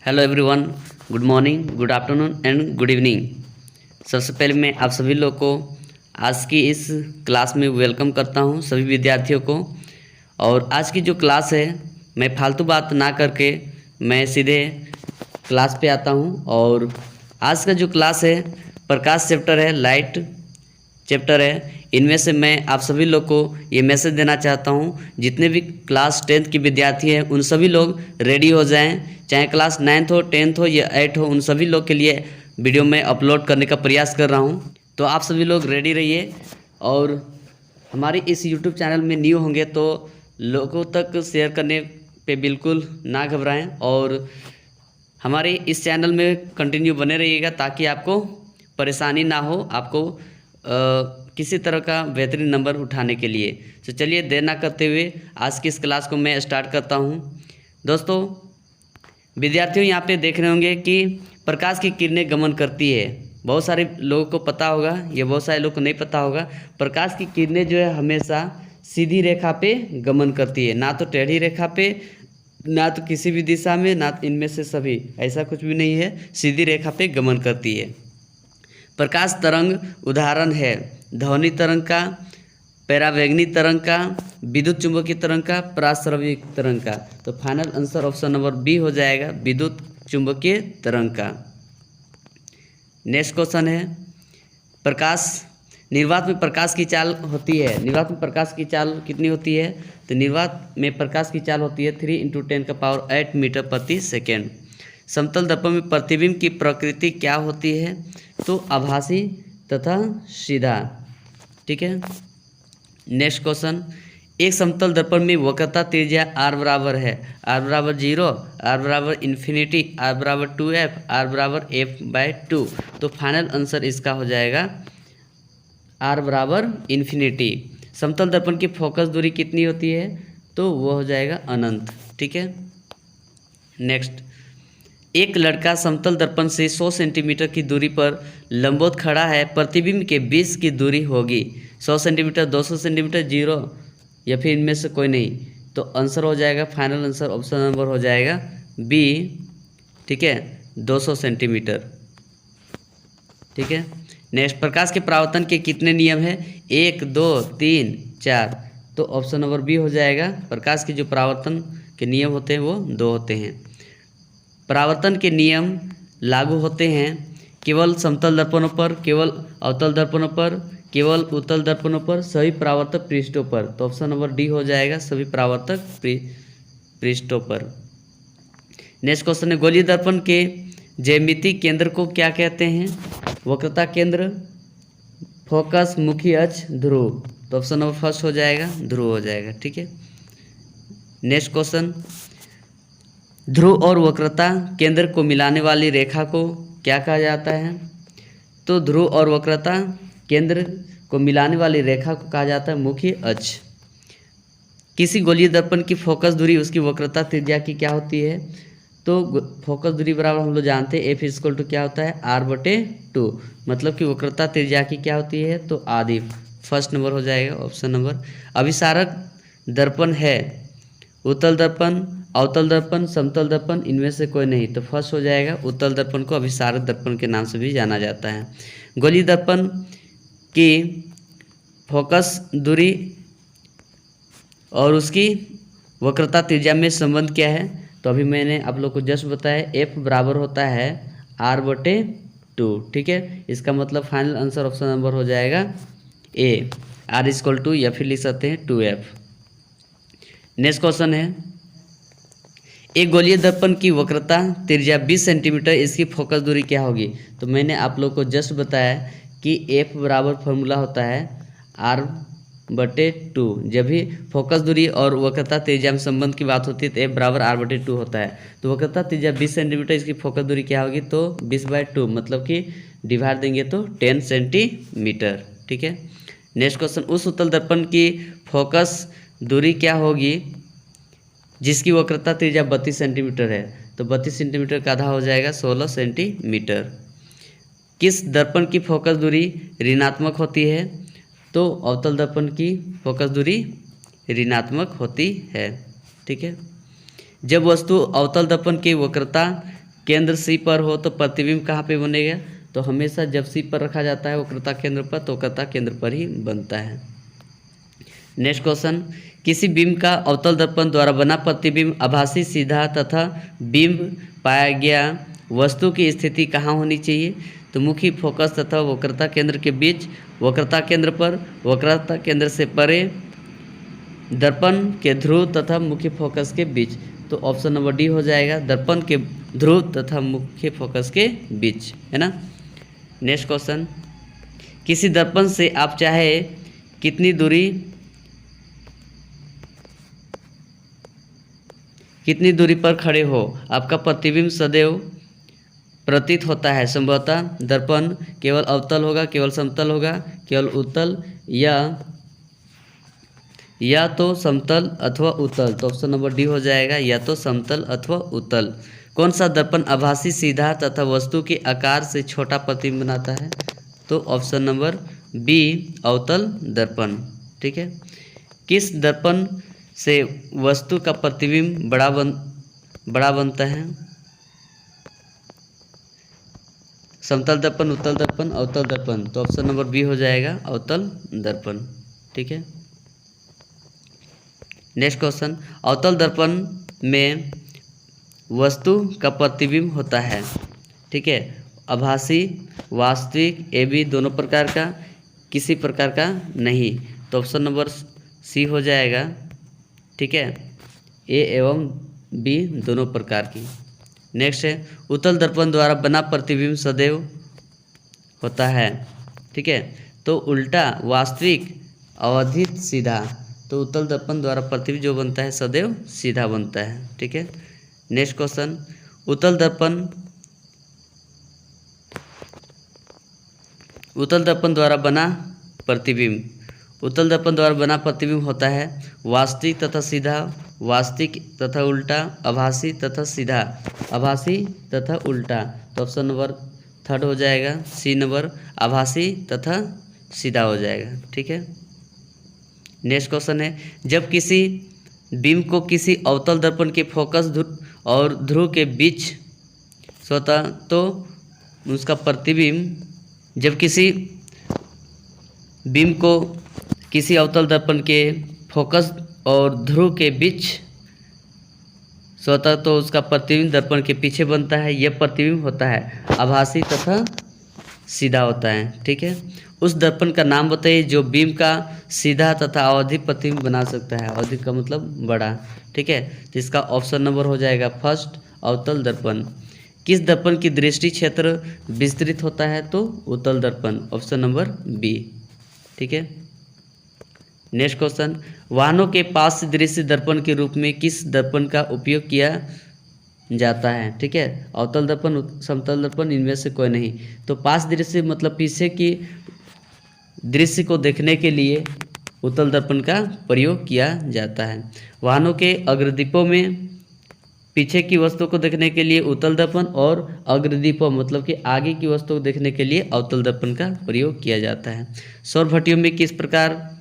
Hello everyone, good morning, good afternoon and good evening. सबसे पहले मैं आप सभी लोग को आज की इस क्लास में वेलकम करता हूं, सभी विद्यार्थियों को। और आज की जो क्लास है, मैं फालतू बात ना करके मैं सीधे क्लास पे आता हूं। और आज का जो क्लास है प्रकाश चैप्टर है, लाइट चैप्टर है। इनमें से मैं आप सभी लोग को ये मैसेज देना चाहता हूँ, जितने भी क्लास 10th के विद्यार्थी हैं उन सभी लोग रेडी हो जाएं। चाहे क्लास 9th हो, 10th हो या 8th हो, उन सभी लोग के लिए वीडियो में अपलोड करने का प्रयास कर रहा हूँ। तो आप सभी लोग रेडी रहिए। और हमारी इस यूट्यूब चैनल में न्यू होंगे तो लोगों तक शेयर करने पे बिल्कुल ना घबराएं। और हमारे इस चैनल में कंटिन्यू बने रहिएगा ताकि आपको परेशानी ना हो, आपको किसी तरह का बेहतरीन नंबर उठाने के लिए। तो चलिए देर ना करते हुए आज की इस क्लास को मैं स्टार्ट करता हूँ। दोस्तों विद्यार्थियों, यहाँ पे देख रहे होंगे कि प्रकाश की किरणें गमन करती है। बहुत सारे लोगों को पता होगा, ये बहुत सारे लोगों को नहीं पता होगा। प्रकाश की किरणें जो है हमेशा सीधी रेखा पे गमन करती है, ना तो टेढ़ी रेखा पे, ना तो किसी भी दिशा में, ना इनमें से सभी, ऐसा कुछ भी नहीं है, सीधी रेखा पे गमन करती है। प्रकाश तरंग उदाहरण है ध्वनि तरंग का, पैरावैगनी तरंग का, विद्युत चुंबकीय तरंग का, पराश्रव्य तरंग का। तो final answer option number B हो जाएगा, विद्युत चुंबकीय तरंग का। नेक्स्ट क्वेश्चन है, प्रकाश निर्वात में प्रकाश की चाल होती है। निर्वात में प्रकाश की चाल कितनी होती है? तो निर्वात में प्रकाश की चाल होती है 3 × 10⁸ मीटर प्रति सेकेंड। समतल दर्पण में प्रतिबिंब की प्रकृति क्या होती है? तो आभासी तथा सीधा। ठीक है। नेक्स्ट क्वेश्चन, एक समतल दर्पण में वक्रता त्रिज्या r बराबर है, r बराबर 0, r बराबर इन्फिनिटी, r बराबर 2f, r बराबर f/2। तो फाइनल आंसर इसका हो जाएगा r बराबर इन्फिनिटी। समतल दर्पण की फोकस दूरी कितनी होती है? तो वो हो जाएगा अनंत। ठीक है। नेक्स्ट, एक लड़का समतल दर्पण से 100 सेंटीमीटर की दूरी पर लंबवत खड़ा है, प्रतिबिंब के 20 की दूरी होगी। 100 सेंटीमीटर, 200 सेंटीमीटर, 0 या फिर इनमें से कोई नहीं। तो आंसर हो जाएगा, फाइनल आंसर ऑप्शन नंबर हो जाएगा बी। ठीक है, 200 सेंटीमीटर। ठीक है। नेक्स्ट, प्रकाश के परावर्तन के कितने नियम हैं? 1, 2, 3, 4। तो ऑप्शन नंबर बी हो जाएगा। प्रकाश के जो परावर्तन के नियम होते हैं वो 2 होते हैं। परावर्तन के नियम लागू होते हैं केवल समतल दर्पणों पर, केवल अवतल दर्पणों पर, केवल उत्तल दर्पणों पर, सभी परावर्तक पृष्ठों पर। तो ऑप्शन नंबर डी हो जाएगा, सभी परावर्तक पृष्ठों पर। नेक्स्ट क्वेश्चन है, गोलीय दर्पण के ज्यामितीय केंद्र को क्या कहते हैं? वक्रता केंद्र, फोकस, मुखी अक्ष, ध्रुव। तो ऑप्शन नंबर फर्स्ट हो जाएगा, ध्रुव हो जाएगा। ठीक है। नेक्स्ट क्वेश्चन, ध्रुव और वक्रता केंद्र को मिलाने वाली रेखा को क्या कहा जाता है? तो ध्रुव और वक्रता केंद्र को मिलाने वाली रेखा को कहा जाता है मुखी अक्ष। किसी गोलीय दर्पण की फोकस दूरी उसकी वक्रता त्रिज्या की क्या होती है? तो फोकस दूरी बराबर हम लोग जानते हैं F = क्या होता है, r/2। मतलब कि वक्रता त्रिज्या की क्या होती है? तो आधी। फर्स्ट नंबर हो जाएगा ऑप्शन नंबर। अभिसारक दर्पण है उत्तल दर्पण, अवतल दर्पण, समतल दर्पण, इनमें से कोई नहीं। तो फर्स्ट हो जाएगा, उत्तल दर्पण को अभिसारक दर्पण के नाम से भी जाना जाता है। गोलीय दर्पण की फोकस दूरी और उसकी वक्रता त्रिज्या में संबंध क्या है? तो अभी मैंने आप लोग को जस्ट बताया, F बराबर होता है r/2। ठीक है। इसका मतलब फाइनल आंसर ऑप्शन नंबर हो जाएगा ए, r = या फिर लिख सकते हैं 2f। नेक्स्ट क्वेश्चन है, एक गोलीय दर्पण की वक्रता त्रिज्या 20 सेंटीमीटर, इसकी फोकस दूरी क्या होगी? तो मैंने आप लोग को जस्ट बताया कि F बराबर फॉर्मूला होता है r/2। जब भी फोकस दूरी और वक्रता त्रिज्या में संबंध की बात होती है तो F बराबर r/2 होता है। तो वक्रता त्रिज्या 20 सेंटीमीटर, इसकी फोकस दूरी क्या होगी? तो 20/2, मतलब कि डिवाइड देंगे तो 10 सेंटीमीटर। ठीक है। नेक्स्ट क्वेश्चन, उस उत्तल दर्पण की फोकस दूरी क्या होगी जिसकी वक्रता त्रिज्या 32 सेंटीमीटर है? तो 32 सेंटीमीटर का आधा हो जाएगा 16 सेंटीमीटर। किस दर्पण की फोकस दूरी ऋणात्मक होती है? तो अवतल दर्पण की फोकस दूरी ऋणात्मक होती है। ठीक है। जब वस्तु अवतल दर्पण की वक्रता केंद्र सी पर हो तो प्रतिबिंब कहाँ पे बनेगा, तो हमेशा जब सी पर रखा जाता है वक्रता केंद्र पर तो वक्रता केंद्र पर ही बनता है। नेक्स्ट क्वेश्चन, किसी बिंब का अवतल दर्पण द्वारा बना प्रतिबिंब आभासी, सीधा तथा बिंब पाया गया वस्तु की स्थिति कहाँ होनी चाहिए, तो मुख्य फोकस तथा वक्रता केंद्र के बीच, वक्रता केंद्र पर, वक्रता केंद्र से परे, दर्पण के ध्रुव तथा मुख्य फोकस के बीच। तो ऑप्शन नंबर डी हो जाएगा, दर्पण के ध्रुव तथा मुख्य फोकस के बीच, है ना। नेक्स्ट क्वेश्चन, किसी दर्पण से आप चाहे कितनी दूरी पर खड़े हो, आपका प्रतिबिंब सदैव प्रतीत होता है। संभवतः दर्पण केवल अवतल होगा, केवल समतल होगा, केवल उत्तल, या तो समतल अथवा उत्तल। तो ऑप्शन नंबर डी हो जाएगा, या तो समतल अथवा उत्तल। कौन सा दर्पण आभासी, सीधा तथा वस्तु के आकार से छोटा प्रतिबिंब बनाता है, तो ऑप्शन नंबर बी अवतल दर्पण। ठीक है, किस दर्पण से वस्तु का प्रतिबिंब बड़ा बनता है, समतल दर्पण, उत्तल दर्पण, अवतल दर्पण। तो ऑप्शन नंबर बी हो जाएगा, अवतल दर्पण। ठीक है। नेक्स्ट क्वेश्चन, अवतल दर्पण में वस्तु का प्रतिबिंब होता है, ठीक है, आभासी, वास्तविक, ए बी दोनों प्रकार का, किसी प्रकार का नहीं। तो ऑप्शन नंबर सी हो जाएगा, ठीक है, ए एवं बी दोनों प्रकार की। नेक्स्ट है, उत्तल दर्पण द्वारा बना प्रतिबिंब सदैव होता है, ठीक है, तो उल्टा, वास्तविक, अवधित, सीधा। तो उत्तल दर्पण द्वारा प्रतिबिंब जो बनता है सदैव सीधा बनता है। ठीक है। नेक्स्ट क्वेश्चन, उत्तल दर्पण द्वारा बना प्रतिबिंब होता है वास्तविक तथा सीधा, वास्तविक तथा उल्टा, आभासी तथा सीधा, आभासी तथा उल्टा। तो ऑप्शन नंबर थर्ड हो जाएगा, सी नंबर, आभासी तथा सीधा हो जाएगा। ठीक है। नेक्स्ट क्वेश्चन है, जब किसी बीम को किसी अवतल दर्पण के फोकस और ध्रुव के बीच स्वतः, तो उसका प्रतिबिंब, जब किसी बीम को किसी अवतल दर्पण के फोकस और ध्रुव के बीच स्वतः, तो उसका प्रतिबिंब दर्पण के पीछे बनता है। यह प्रतिबिंब होता है आभासी तथा सीधा होता है। ठीक है। उस दर्पण का नाम बताइए जो बीम का सीधा तथा अवधिक प्रतिबिंब बना सकता है। अवधिक का मतलब बड़ा। ठीक है, तो इसका ऑप्शन नंबर हो जाएगा फर्स्ट, अवतल दर्पण। किस दर्पण की दृष्टि क्षेत्र विस्तृत होता है, तो उत्तल दर्पण, ऑप्शन नंबर बी। ठीक है। नेक्स्ट क्वेश्चन, वाहनों के पास दृश्य दर्पण के रूप में किस दर्पण का उपयोग किया जाता है। ठीक है, अवतल दर्पण, समतल दर्पण, इनमें से कोई नहीं। तो पास दृश्य मतलब पीछे की दृश्य को देखने के लिए उत्तल दर्पण का प्रयोग किया जाता है। वाहनों के अग्रदीपों में पीछे की वस्तु को देखने के लिए उत्तल दर्पण, और अग्रदीपों मतलब कि आगे की वस्तु को देखने के लिए अवतल दर्पण का प्रयोग किया जाता है। सौर भट्टियों में किस प्रकार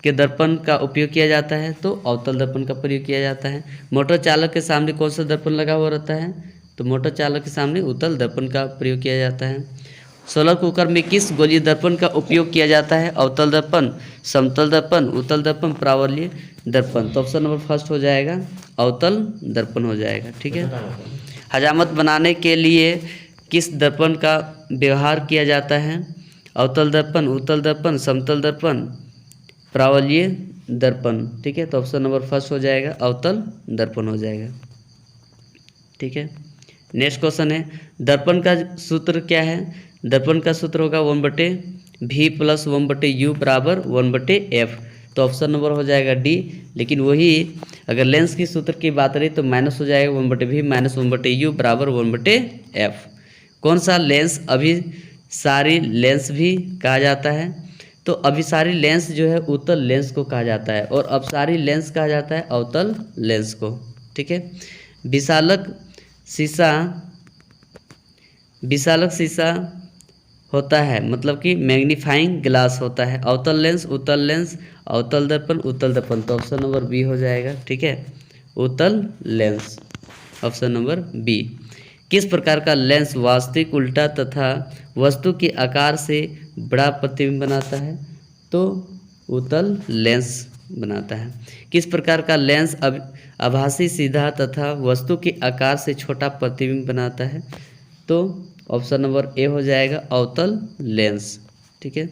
के दर्पण का उपयोग किया जाता है, तो अवतल दर्पण का प्रयोग किया जाता है। मोटर चालक के सामने कौन सा दर्पण लगा हुआ रहता है, तो मोटर चालक के सामने उत्तल दर्पण का प्रयोग किया जाता है। सोलर कुकर में किस गोलीय दर्पण का उपयोग किया जाता है, अवतल दर्पण, समतल दर्पण, उत्तल दर्पण, परावलयी दर्पण। तो ऑप्शन नंबर फर्स्ट हो जाएगा, अवतल दर्पण हो जाएगा। ठीक है। हजामत बनाने के लिए किस दर्पण का व्यवहार किया जाता है, अवतल दर्पण, उत्तल दर्पण, समतल दर्पण, परावलयी दर्पण। ठीक है, तो ऑप्शन नंबर फर्स्ट हो जाएगा, अवतल दर्पण हो जाएगा। ठीक है। नेक्स्ट क्वेश्चन है, दर्पण का सूत्र क्या है। दर्पण का सूत्र होगा 1/v + 1/u बराबर 1/f। तो ऑप्शन नंबर हो जाएगा डी। लेकिन वही अगर लेंस की सूत्र की बात रही तो माइनस हो जाएगा 1/v - 1/u बराबर 1/f। कौन सा लेंस अभिसारी लेंस भी कहा जाता है, तो अभिसारी लेंस जो है उत्तल लेंस को कहा जाता है, और अपसारी लेंस कहा जाता है अवतल लेंस को। ठीक है। विशालक शीशा होता है, मतलब कि मैग्नीफाइंग ग्लास होता है। अवतल लेंस, उत्तल लेंस, अवतल दर्पण, उत्तल दर्पण। तो ऑप्शन नंबर बी हो जाएगा। ठीक है, उत्तल लेंस, ऑप्शन नंबर बी। किस प्रकार का लेंस वास्तविक उल्टा तथा वस्तु के आकार से बड़ा प्रतिबिंब बनाता है? तो उत्तल लेंस बनाता है। किस प्रकार का लेंस आभासी सीधा तथा वस्तु के आकार से छोटा प्रतिबिंब बनाता है? तो ऑप्शन नंबर ए हो जाएगा अवतल लेंस। ठीक है,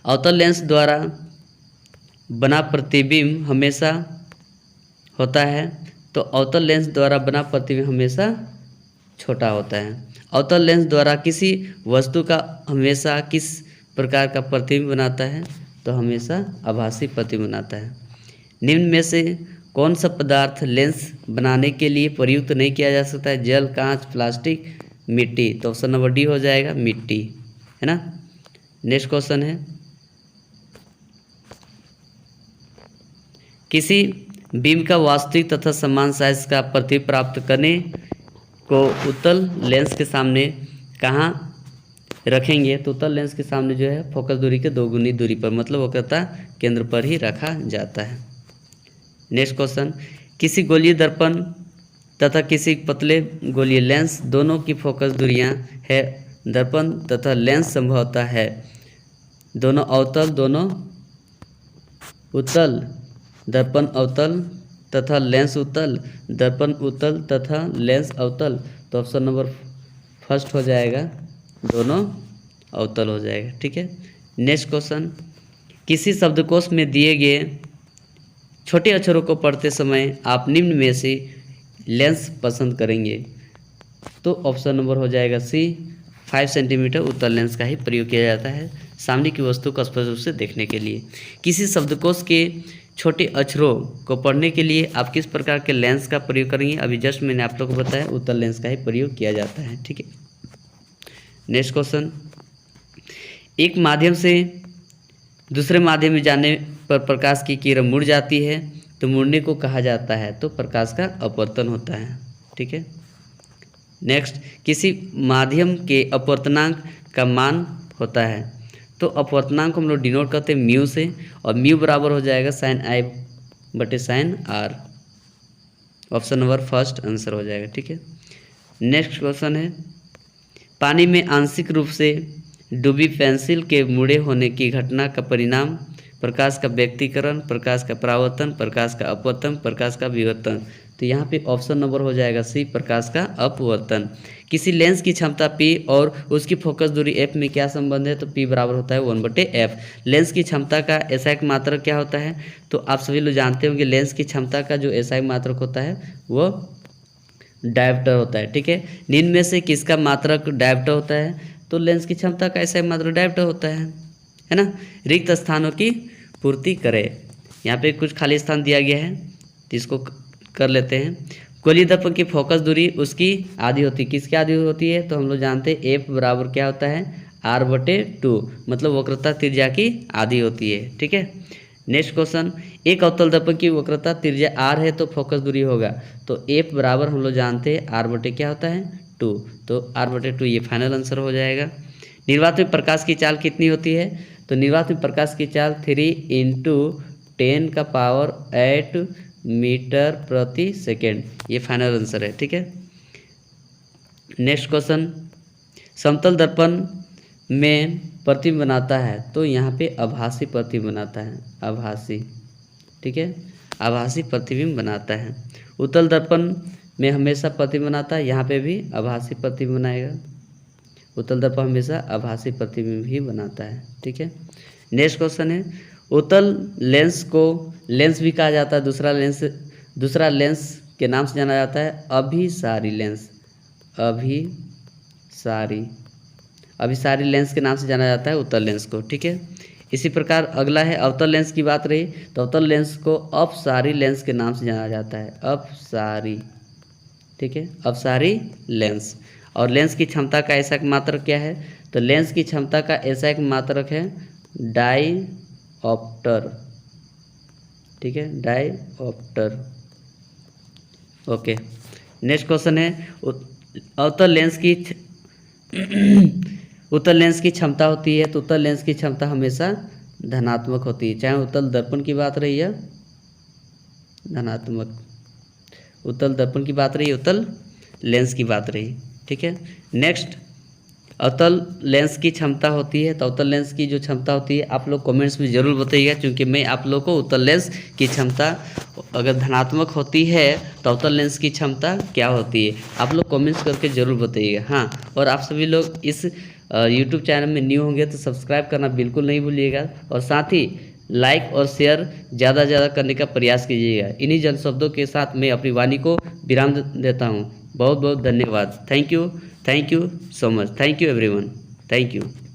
अवतल लेंस द्वारा बना प्रतिबिंब हमेशा होता है, तो अवतल लेंस द्वारा बना प्रतिबिंब हमेशा छोटा होता है। अवतल लेंस द्वारा किसी वस्तु का हमेशा किस प्रकार का प्रतिबिंब बनाता है? तो हमेशा आभासी प्रतिबिंब बनाता है। निम्न में से कौन सा पदार्थ लेंस बनाने के लिए प्रयुक्त नहीं किया जा सकता है? जल, कांच, प्लास्टिक, मिट्टी। तो ऑप्शन नंबर डी हो जाएगा मिट्टी, है ना। नेक्स्ट क्वेश्चन है, किसी बीम का वास्तविक तथा समान साइज का प्रतिबिंब प्राप्त करने को उत्तल लेंस के सामने कहाँ रखेंगे? तो उत्तल लेंस के सामने जो है फोकस दूरी के 2 गुनी दूरी पर, मतलब वक्रता केंद्र पर ही रखा जाता है। नेक्स्ट क्वेश्चन, किसी गोलीय दर्पण तथा किसी पतले गोलीय लेंस दोनों की फोकस दूरियां है दर्पण तथा लेंस संभवतः है दोनों अवतल, दोनों उत्तल, दर्पण अवतल तथा लेंस उत्तल, दर्पण उत्तल तथा लेंस अवतल। तो ऑप्शन नंबर फर्स्ट हो जाएगा, दोनों अवतल हो जाएगा। ठीक है, नेक्स्ट क्वेश्चन, किसी शब्दकोश में दिए गए छोटे अक्षरों को पढ़ते समय आप निम्न में से लेंस पसंद करेंगे? तो ऑप्शन नंबर हो जाएगा सी, 5 सेंटीमीटर उत्तल लेंस का ही प्रयोग किया जाता है सामने की वस्तु को स्पष्ट रूप से देखने के लिए। किसी शब्दकोश के छोटे अक्षरों को पढ़ने के लिए आप किस प्रकार के लेंस का प्रयोग करेंगे? अभी जस्ट मैंने आप लोगों को बताया उत्तल लेंस का ही प्रयोग किया जाता है। ठीक है, नेक्स्ट क्वेश्चन, एक माध्यम से दूसरे माध्यम में जाने पर प्रकाश की किरण मुड़ जाती है तो मुड़ने को कहा जाता है? तो प्रकाश का अपवर्तन होता है। ठीक है, नेक्स्ट, किसी माध्यम के अपवर्तनांक का मान होता है? तो अपवर्तनांक को हम लोग डिनोट करते हैं म्यू से, और म्यू बराबर हो जाएगा साइन आई बटे sine r. Option number first answer हो जाएगा। ठीक है, नेक्स्ट क्वेश्चन है, पानी में आंशिक रूप से डूबी पेंसिल के मुड़े होने की घटना का परिणाम प्रकाश का व्यक्तीकरण, प्रकाश का परावर्तन, प्रकाश का अपवर्तन, प्रकाश का विवर्तन। तो यहाँ पे ऑप्शन नंबर हो जाएगा सी, प्रकाश का अपवर्तन। किसी लेंस की क्षमता P और उसकी फोकस दूरी f में क्या संबंध है? तो P बराबर होता है 1/f। लेंस की क्षमता का एसआई मात्रक क्या होता है? तो आप सभी लोग जानते होंगे लेंस की क्षमता का जो एसआई मात्रक होता है वो डायोप्टर होता है। ठीक है, निम्न में से किसका मात्रक डायोप्टर होता है? तो लेंस की क्षमता का एसआई मात्रक डायोप्टर होता है ना। रिक्त स्थानों की पूर्ति करे। यहाँ पे कुछ खाली स्थान दिया गया है तो इसको कर लेते हैं। गोलीय दर्पण की फोकस दूरी उसकी आधी होती है, किसकी आधी होती है? तो हम लोग जानते हैं एफ बराबर क्या होता है? r/2, मतलब वक्रता त्रिज्या की आधी होती है। ठीक है, नेक्स्ट क्वेश्चन, एक अवतल दर्पण की वक्रता त्रिज्या r है तो फोकस दूरी होगा, तो एफ बराबर हम लोग जानते हैं r/, क्या होता है? 2, तो r/2 ये फाइनल आंसर हो जाएगा। निर्वात में प्रकाश की चाल कितनी होती है? तो निर्वात में प्रकाश की चाल 3 × 10⁸ मीटर प्रति सेकेंड, ये फाइनल आंसर है। ठीक है, नेक्स्ट क्वेश्चन, समतल दर्पण में प्रतिबिंब बनाता है तो यहाँ पे आभासी प्रतिबिंब बनाता है, आभासी। ठीक है, आभासी प्रतिबिंब बनाता है। उत्तल दर्पण में हमेशा प्रतिबिंब बनाता है, यहाँ पे भी आभासी प्रतिबिंब बनाएगा। उत्तल दर्पण हमेशा आभासी प्रतिबिंब ही बनाता है। ठीक है, नेक्स्ट क्वेश्चन है, उत्तल लेंस को लेंस भी कहा जाता है, दूसरा लेंस के नाम से जाना जाता है अभिसारी लेंस, अभिसारी लेंस के नाम से जाना जाता है उत्तल लेंस को। ठीक है, इसी प्रकार अगला है अवतल लेंस की बात रही तो अवतल लेंस को अपसारी लेंस के नाम से जाना जाता है, अपसारी। ठीक है, अपसारी लेंस। और लेंस की क्षमता का ऐसा मात्रक क्या है? तो लेंस की क्षमता का ऐसा एक मात्रक है डायऑप्टर। ठीक है, डायऑप्टर। ओके, नेक्स्ट क्वेश्चन है, उत्तल लेंस की क्षमता होती है तो उत्तल लेंस की क्षमता हमेशा धनात्मक होती है, चाहे उत्तल दर्पण की बात रही है धनात्मक, उत्तल दर्पण की बात रही है उत्तल लेंस की बात रही। ठीक है, नेक्स्ट अवतल लेंस की क्षमता होती है। तो अवतल लेंस की जो क्षमता होती है आप लोग कमेंट्स में ज़रूर बताइएगा, क्योंकि मैं आप लोग को उत्तल लेंस की क्षमता अगर धनात्मक होती है तो अवतल लेंस की क्षमता क्या होती है आप लोग कमेंट्स करके ज़रूर बताइएगा। हाँ, और आप सभी लोग इस यूट्यूब चैनल में न्यू होंगे तो सब्सक्राइब करना बिल्कुल नहीं भूलिएगा, और साथ ही लाइक और शेयर ज़्यादा से ज़्यादा करने का प्रयास कीजिएगा। इन्हीं जन शब्दों के साथ मैं अपनी वाणी को विराम देता हूँ। बहुत बहुत धन्यवाद। Thank you so much. Thank you everyone. Thank you.